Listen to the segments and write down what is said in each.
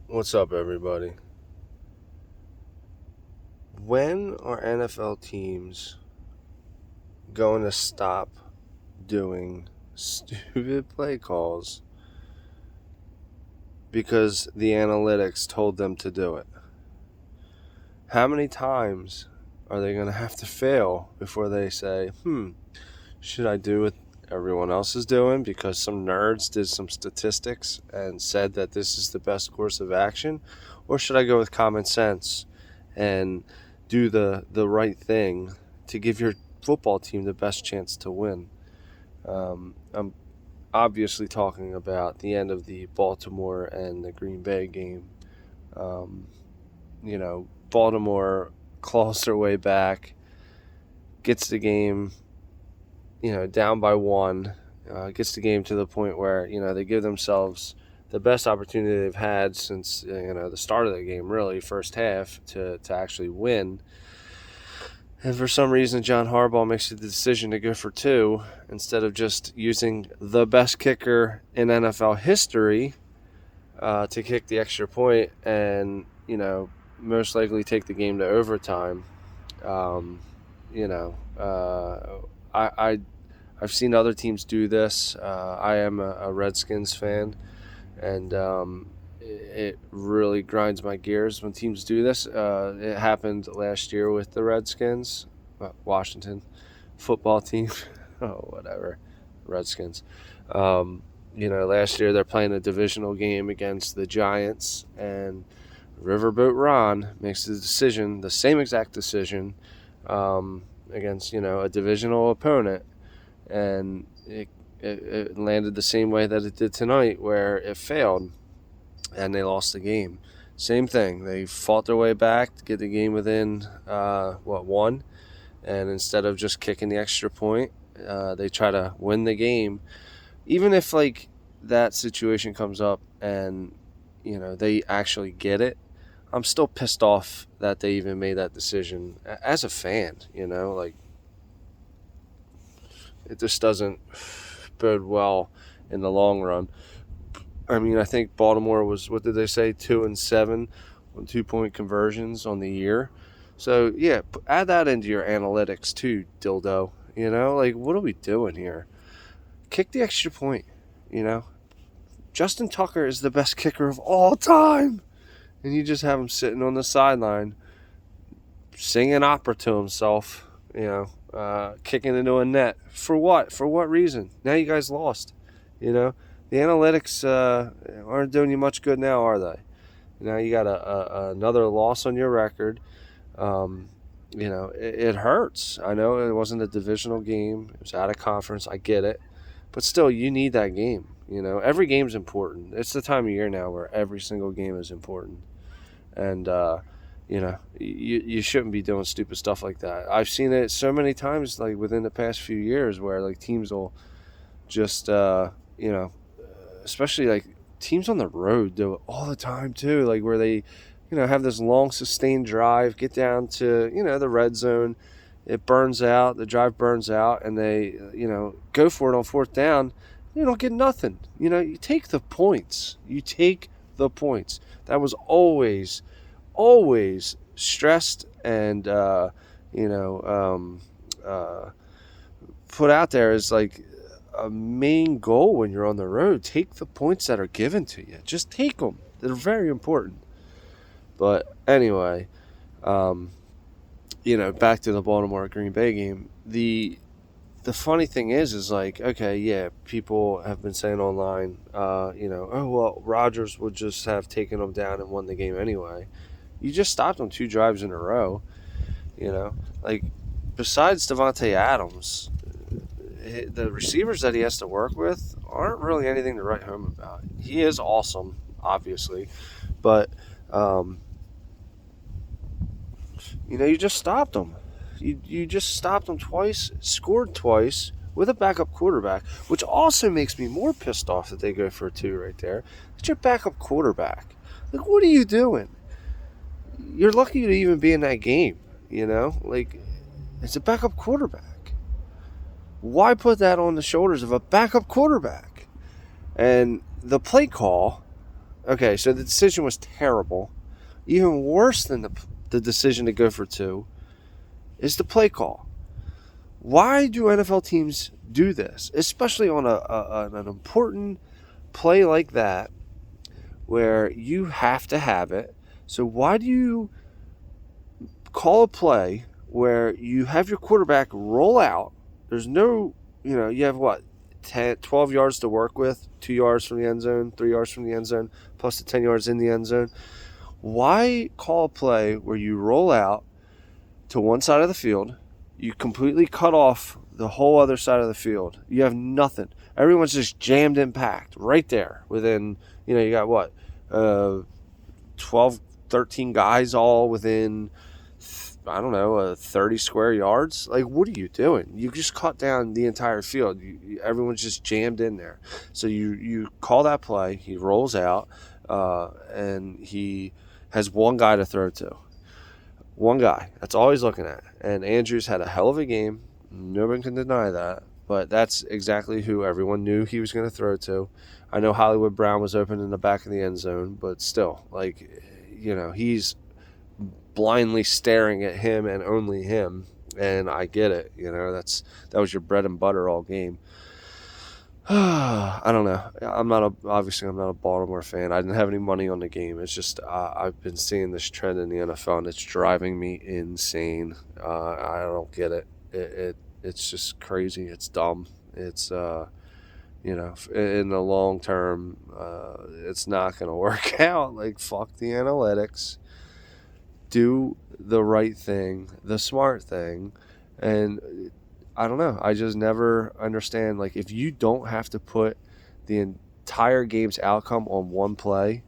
What's up, everybody? When are NFL teams going to stop doing stupid play calls because the analytics told them to do it? How many times are they going to have to fail before they say, should I do what everyone else is doing because some nerds did some statistics and said that this is the best course of action? Or should I go with common sense and do the right thing to give your football team the best chance to win? I'm obviously talking about the end of the Baltimore and the Green Bay game. Um, Baltimore claws their way back, gets the game, down by one, gets the game to the point where, they give themselves the best opportunity they've had since, the start of the game, really, first half, to actually win. And for some reason, John Harbaugh makes the decision to go for two instead of just using the best kicker in NFL history to kick the extra point and, most likely take the game to overtime. Um, you know, I've seen other teams do this. I am a Redskins fan, and it really grinds my gears when teams do this. It happened last year with the Redskins, Washington football team. Oh, whatever, Redskins. Last year they're playing a divisional game against the Giants, and Riverboat Ron makes the same exact decision, against a divisional opponent, and it landed the same way that it did tonight, where it failed and they lost the game. Same thing. They fought their way back to get the game within one, and instead of just kicking the extra point, they try to win the game, even if that situation comes up and they actually get it. I'm still pissed off that they even made that decision as a fan. It just doesn't bode well in the long run. I mean, I think Baltimore was, what did they say, 2-7 on 2-point conversions on the year. So yeah, add that into your analytics too, dildo. What are we doing here? Kick the extra point. Justin Tucker is the best kicker of all time, and you just have him sitting on the sideline singing opera to himself, kicking into a net. For what? For what reason? Now you guys lost. The analytics aren't doing you much good now, are they? Now you got another loss on your record. It hurts. I know it wasn't a divisional game. It was out of conference. I get it. But still, you need that game. Every game's important. It's the time of year now where every single game is important. And, you shouldn't be doing stupid stuff like that. I've seen it so many times, within the past few years, where, teams will just, especially, teams on the road do it all the time, too. Where they, have this long, sustained drive, get down to, the red zone. It burns out, the drive burns out, and they, go for it on fourth down. You don't get nothing. You take the points. That was always stressed and, put out there as a main goal when you're on the road. Take the points that are given to you. Just take them. They're very important. But anyway, back to the Baltimore Green Bay game. The funny thing is okay, yeah, people have been saying online, oh, well, Rodgers would just have taken them down and won the game anyway. You just stopped them 2 drives in a row. Besides Devontae Adams, the receivers that he has to work with aren't really anything to write home about. He is awesome, obviously, but you just stopped him. You just stopped them twice, scored twice with a backup quarterback, which also makes me more pissed off that they go for a 2 right there. It's your backup quarterback. What are you doing? You're lucky to even be in that game, It's a backup quarterback. Why put that on the shoulders of a backup quarterback? And the play call Okay, so the decision was terrible. Even worse than the decision to go for two is the play call. Why do NFL teams do this, especially on an important play like that where you have to have it? So why do you call a play where you have your quarterback roll out? There's no, you have what, 10, 12 yards to work with, 2 yards from the end zone, 3 yards from the end zone, plus the 10 yards in the end zone. Why call a play where you roll out to one side of the field, you completely cut off the whole other side of the field? You have nothing. Everyone's just jammed in packed right there within, you got what, 12, 13 guys all within, I don't know, 30 square yards. Like, what are you doing? You just cut down the entire field. Everyone's just jammed in there. So you call that play. He rolls out, and he has one guy to throw to. One guy. That's all he's looking at. And Andrews had a hell of a game. No one can deny that. But that's exactly who everyone knew he was going to throw to. I know Hollywood Brown was open in the back of the end zone, but still, he's blindly staring at him and only him, and I get it. That was your bread and butter all game. I don't know. Obviously I'm not a Baltimore fan. I didn't have any money on the game. It's just I've been seeing this trend in the NFL, and it's driving me insane. I don't get it. It's just crazy. It's dumb. It's in the long term, it's not going to work out. Like, fuck the analytics. Do the right thing, the smart thing. And I don't know. I just never understand. Like, if you don't have to put the entire game's outcome on one play,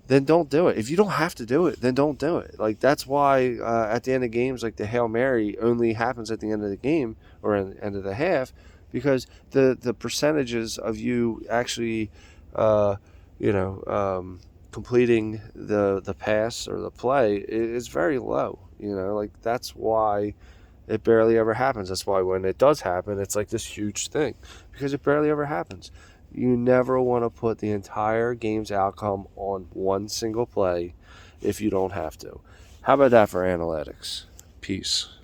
then don't do it. If you don't have to do it, then don't do it. Like, that's why at the end of games, like, the Hail Mary only happens at the end of the game or at the end of the half, because the percentages of you actually, completing the pass or the play is very low. Like, that's why it barely ever happens. That's why when it does happen, it's like this huge thing, because it barely ever happens. You never want to put the entire game's outcome on one single play if you don't have to. How about that for analytics? Peace.